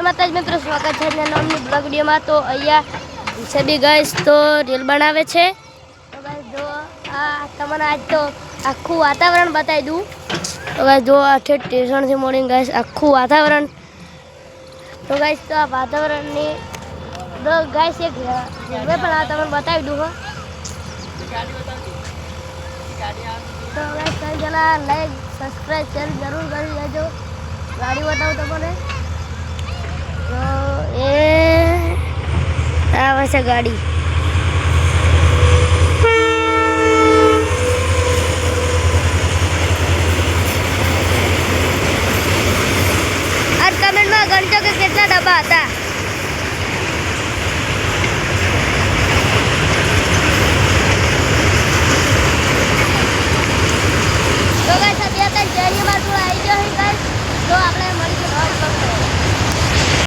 जय माता मित्रों, स्वागत है नवनी ब्लॉग वीडियो में। तो अहिया सभी गाइस तो रील बनावे छे। तो गाइस जो तमने आज तो आखू वातावरण बताई दूँ। तो गाइस जो आठे स्टेशन से मॉर्निंग गाइस आखू वातावरण। तो गाइस तो आ वातावरण ने दो गाइस एक रेलवे पर तमने बताई दूँ। तो गाइस कई जना लाइक सब्सक्राइब शेयर जरूर कर लेजो। गाड़ी बताओ तमने तो ये वैसे गाड़ी और कमेंट में गणितों के कितना डब्बा आता। तो गाइस अभी आता जय माता आई गयो है गाइस। तो આપણે મળી ગયો